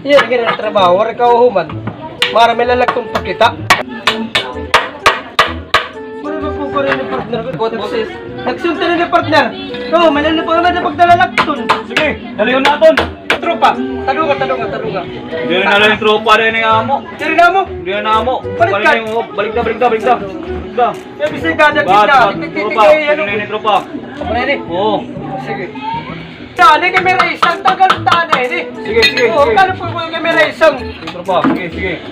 Yan, ganyan ang trabaho. Wala ka uhuman. Marami lalagtong pakita. Puro ba po ko rin yung partner ko? Nagsunta na yung partner. Oo, malala pa naman na pagdalalagton. Sige, dalihan natin. Tropa, tanong ka. Hindi na nalang yung tropa rin yung amo. Siri na mo. Hindi na amo. Balik ka. Balik ka. Yung bisay kada Bad, kita. tropa. Sino na yung tropa? Ako na yun. Oo. Sige. Tane kami isang tagal tane ni. Sige. Oo, kano po mo kami isang. Tropa, sige.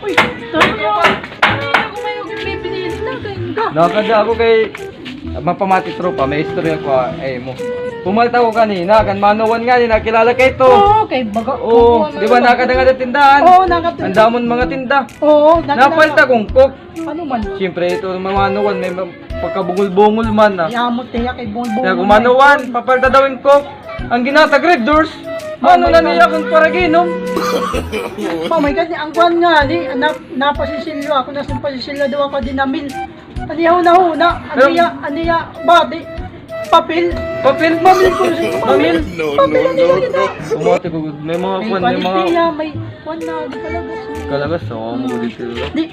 Uy, tropa. Ako may pipiliin na kayo. Nakakadya ako kay mapamati tropa, may istorya ko mo. Pumalta ko kanina, kan manuwan nga, nakilala kay to. Oo, kay baga. Oo, di ba nakadanga na tindahan? Oo, nakadanga. Ang damon mga tinda. Oo, Napalta kong cook. Ano man? Siyempre ito mga manuwan, may pagkabungol-bungol man na. Yamot tiya kay bong-bong. Kaya kumanuwan, papalta daw yung cook. Ang ginatag Red Doors, ano na niya kung paraginom? Oh my God, ang kwan nga, napasisilyo ako, nasa pasisilyo daw ako dinamil. Aniyaw na huna, aniya, body, papel. Mamil ko siya, mamil. Papel, aniya kita. Umati ko, may mga May kwan, may mga panitilya, may kwan na, di kalagas. kalagas, mo dito. Di,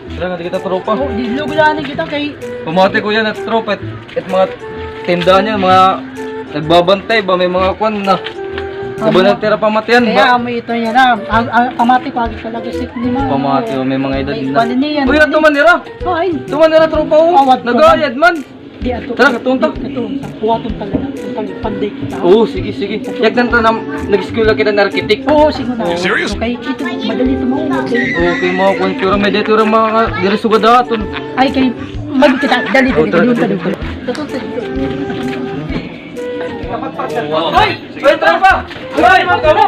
Tara nga, di kita tropa. oh, di lugulanin kita kay, Pumati ko yan at tropa at mga tindahan niya, mga nagbabantay ba, may mga kwan na. Diba na tira pamatian kaya ba? may ito yan na, pamati ko agad kalagasik ni mo. Pamati o may mga edad May na. kwan niyan. Uy, at tumanira! Ay, Tumanira tropa o! Awat ko. Nagayad man! di ato. Tara, katunta. Ito, puwatong talaga. Panday kita. Oo, sige. Yak nang tanam, nag-school kita na arkitek. Oo, siguro na. Serious? Okay, ito, madali ito maunod. Okay, mga kwan, kura may dito rin mga dirisuga daton. Ay, kay, magkita, dali. Hoy! Hoy, tropa! Hoy, mga mo!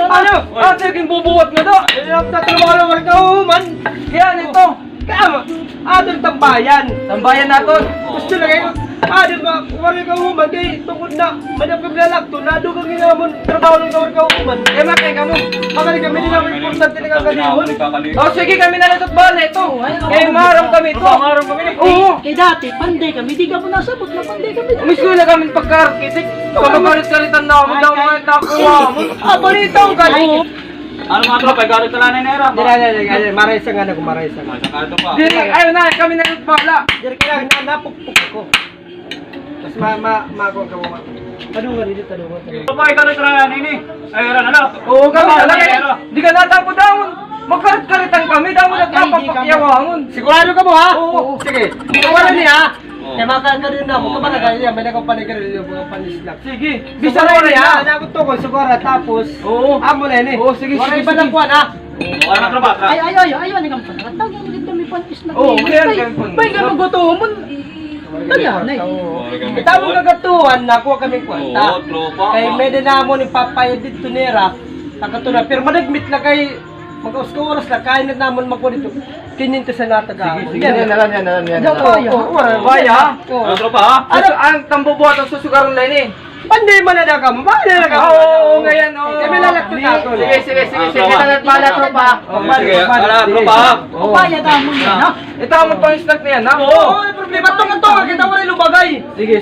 Ano? Ate, yung bubuwat nga da! Tatrabaho na wala ka uhuman. Yan, ito! Kaya, adon tambayan. Tambayan naton! Gusto na kayo. Adon ba, wala ka uhuman. Kaya tungkod na, manapag lalakto, nadugang ginamon, trabaho ng wala ka uhuman. Eh, makay ka mo! Makali kami din namin importante na kakalihon. Oh, sige, kami na natot bala ito! Eh, maharap kami ito! Maharap kami. Oo! Kay dati, panday kami. Di ka po nasabot na panday kami. Umisko na kami pagka-arkitek. Pagkakalit-kalitan na ako daw mga takuha mo. Ah, balita ang galing. Ano mga tropa, galit ka lang na nera. Dili, maraysa nga na kung maraysa nga. Saka ito pa. Di, ayun na, kami na bala. Dili kaya napukpuk ko. Mas makuha ka mo. Tanong nga dito. Tropa, galit ka lang na nini. Ay, ran, ano? Oo, kami Tama, talaga. pero. Di ka natapo daw. Magkalit-kalitan kami daw nagpapakyawangon. Sigurado ka mo ha? Oo. Sige. Wala niya. Oo. Kaya makakaroon na ako. Kamalagay niya. May nakapanagaroon yung mga panislak. Sige. Bisa Bisa rin rin niya. ha. Nagot to ko. Sigura. Tapos. Oo. Amo na yun eh. Oo, sige, Wala sige, iba sige. lang kuhan ha. Ano tropa? Ay, ni kang panarang. Tawag mo dito may pantis na. Oo, kaya kang pantis. Bay, ka magutomon. Kaya, nay. Itawag na gatuhan. Nakuha kaming kwanta. Oo, tropa. Kay may dinamo ni papaya dito nera. Nakatuna. Pero managmit na kay mag-usko oras na. Kaya na naman magkuha dito. Kininto sa nataga. Yan na lang. Baya. Ano tropa ha? Ano ang tambubuhat ang susugaron lang eh? Panday man na ka mo. Bakit na ka mo? Oo, ngayon, oo. Kami lalakto na ako. Sige. Tropa. Bala, tropa. Sige, ala, tropa ha? O kaya damo niya, ha? Ito ang pang-snack na yan, ha? Oo, may problema. Tungan-tungan. Kita mo rin lumagay. Sige.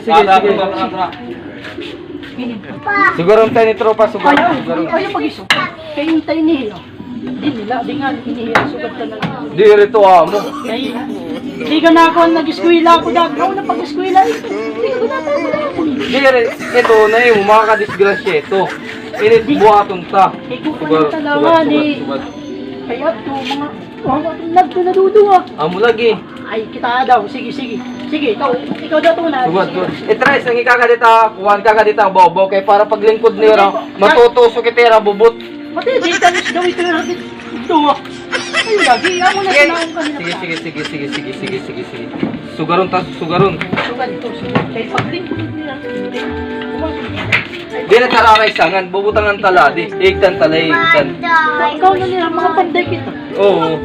Siguro tayo ni tropa, siguro. Ayaw mag-iso. Kaya yung tayo niya. Di nila, di nga, inihiya. Sugat ka na lang. Di rito mo. Ay, di ka na ako nag-eskwila ako dati. Ako na pag-eskwila ito. Di ka na ako. Di ito na yung mga kadisgrasya ito. Init buhaton ta. Ikukunin talaga ni. Kaya ito, mga nagtunaduduwa. Amo lagi. Ay, kita daw. Sige. Sige, ikaw daw ito na. Sugod. Itres, ang ikakadita, kuhan kakadita ang bobo. Kaya para paglingkod nila, matutusok itira bubot. Mati, di ka daw ito na natin. Duwa. Ay, lagi. Ako na sinaong kanina. Sige. Sugaron. Sugat ito. Kaya paglingkod nila. Di na tararay sangan, bubutangan tala, di. Igtan tala, igtan. Ikaw na nila, mga panday kita. Oo.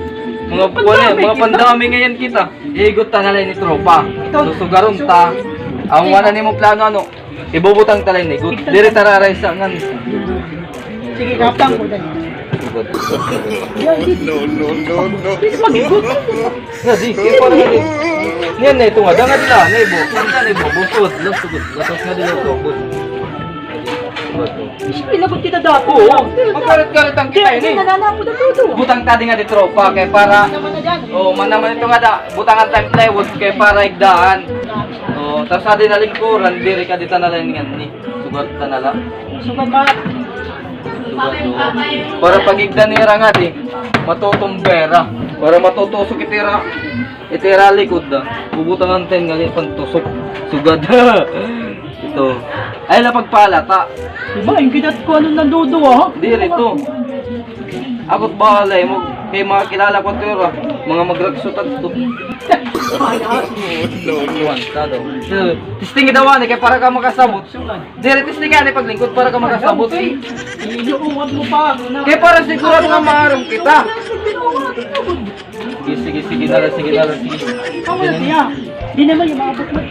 Mga pandami ngayon kita. Igot ta nalay ni tropa. Susugaron ta. Ang wala ni mo plano ano, ibubutang talay ni igot. Di na tararay sangan. Sige, kapang ko dali. Sugot. Pwede mag-igot. Nga di, kaya parang nga di. Yan na ito nga, danga dila, na ibo. Yan na ibo, busod, sugot. Gatos nga dila ito, busod. Pinagot kita dati. Oo, magkarit-karit ang kita Hindi, ini. nananapo na tuto. Butang tadi nga di tropa, kaya para... Naman na dyan. Oh, manaman ito nga da, butangan time plywood kay para igdaan. Oh, tapos sa din nalingkuran, diri ka dita na lang ni. Sugat ta nala. Sugat ba? Sugat do. Para pag igdanira nga di, matutumbera. Para matutusok itira. Itira likod da. Bubutangan time nga pantusok. Sugad. Ito. Ay la pagpalata. Diba, yung kidat ko anong nandudo ah. Diri to. Ako't bahala mo kay mga kilala ko tira, mga magragsutan to. Testing daw ani kay para ka makasabot. Dire testing ani paglingkod para ka makasabot. Iliuwat mo pa. Kay para sigurado nga maarong kita. Sige na lang. Kamu na siya. Di naman yung mga buklat.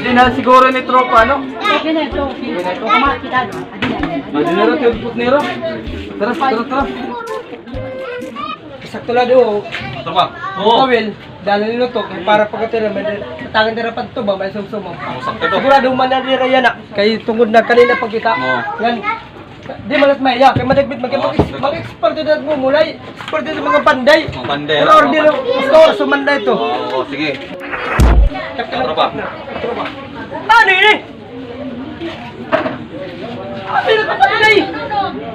Hindi na siguro ni tropa no. Okay na ito. Kumakita. Madinero tiyod nero. Tara. Sakto lang doon. Tropa. Oo. Kawil, dahil nilo to, kaya para pagkatira, may tatangan tira pa ito ba, may sumsumang. Sakto to. Sigurado man na nira yan ah. Kaya tungod na kanina pagkita. Oo. Yan. Di malat maya, kaya madagbit mag-export ito at mumulay. Export ito mga panday. Mga panday, Pero ah. order ng store, sumanda ito. Oo, sige. Tropa. Ano yun eh? Ano yun ang panday?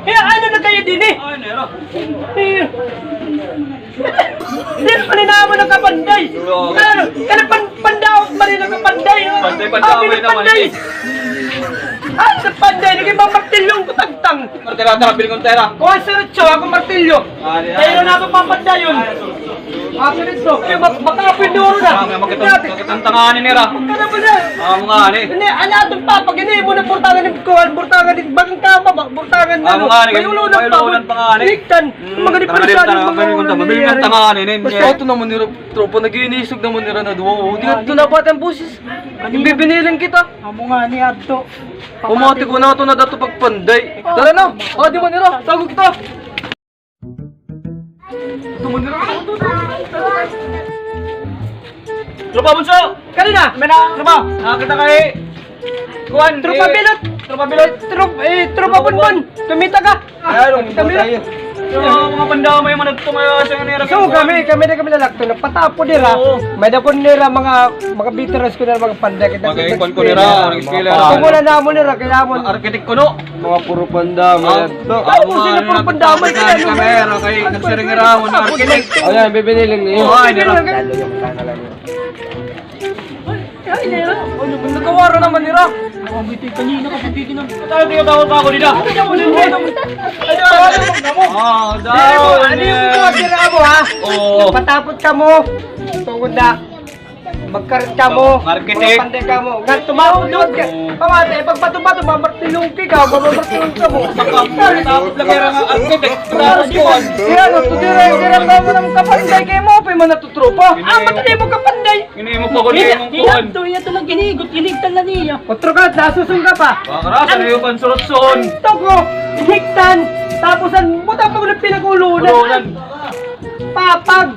Kaya ano na kayo din eh? Ay, nero. Hindi na paninaman ng kapanday. Ano? Kaya pandaw pa rin ang kapanday. Panday naman eh. Ah, sa panday, naging mga martilyong kutagtang. Tara, bilhin kong tera. Kung ang sirutso, ako martilyo. Kaya na ako papanday yun. Ako nito. Eh, baka pinduro na. Makitang tanganin nera. Kaya ba na? Mga ani. Hindi, ano itong papa, gini mo na burtangan ng kuhan, burtangan ng bagang kama ba, burtangan na, Mga ani, may ulunan may ulunan pa nga, ani. Liktan, mga diferensya ng mga Mabiling ng tanganin. Basta ito naman nila tropa nagiinisog naman nila na duwa. Di nga tunapat ang busis. Bibiniling kita. Amo nga ni Adto. Umati ko na ito na dato pagpanday. Tara na! Di mo nila! Tago kita! Ito mo nila! Tropa bunso! Kanina, May na, tropa! Nakakita kay... Kuhan! tropa bilot, tropa bunbun, tumita ka. Kami Yung mga pandama yung managto ngayon sa nera. So kami na lakto, nagpatapo nila, may dapon nila mga veterans ko na mga panday. Mga ikon ko nila, mga skiller. Kung wala na mo nila, kaya mo. Arkitek ko no! Mga puro pandama ito. Ay, kung sino puro pandamay ka na. Kamera, kay nagsiringirawon na arkitek. Ayan, bibiniling niyo. Ay, nera. Ay, nila. Nagkawaro naman nila. Ang biti kanina kasi hindi na. Tayo tawag pa ako dito. Ah, daw. Ano yung mga tira mo ha? Oo. Patapot ka mo. Tungod na. Magkarit ka mo. Arkitek. Panday ka mo. Nga tumawad ka. Pamate, pagpatubato, mamartilong ka, mamamartilong ka mo. Tapos lang yung arkitek. Tapos ko. Kaya no, tudira ba mo ng kapanday kayo mo, pa man natutropa. Ah, matali mo ka panday. Hindi mo pa ko niya yung kuhan. Adto, ito lang ginigot, giligtan na niya. Otro ka, nasusong ka pa. Makarasan na yung pansurot-son. Ito ko, higtan. Tapos ang butang pag pinagulunan. Ulunan. Papag.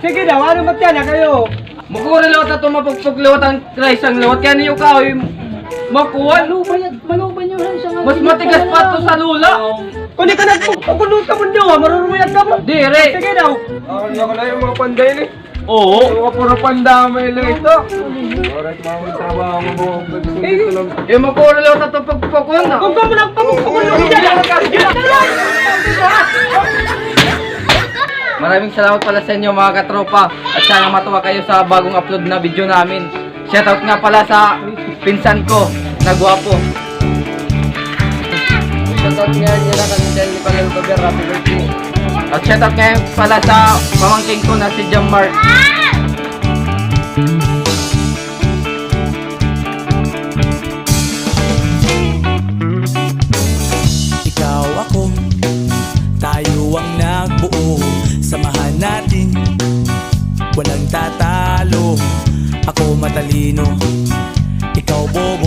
Sige daw, ano matyan na kayo? Mukura lewat na ito mapagpaglewat ang rice ang lewat. Kaya niyo ka, makuha. Maluban yung hansa nga. Mas matigas pa ito sa lula. Kung di ka nagpupunutan mo daw, marurumuyag ka mo. Dire. Sige daw. Ako na yung mga panday ni. Oo. Mga puro pandamay lang ito. Alright, mga trabaho mo. Yung mukura lewat na ito pagpakuhan na. Kung ka mo lang pagpupunutan dyan. Maraming salamat pala sa inyo mga katropa. At sana matuwa kayo sa bagong upload na video namin. Shoutout nga pala sa pinsan ko na gwapo. Shoutout nga niya na kami dahil ni Palel Cover, happy birthday. At shoutout nga pala sa pamangking ko na si Jammar. Ikaw ako, tayo ang nagbuo. Samahan natin, walang tatalo. Ako matalino, ikaw bobo.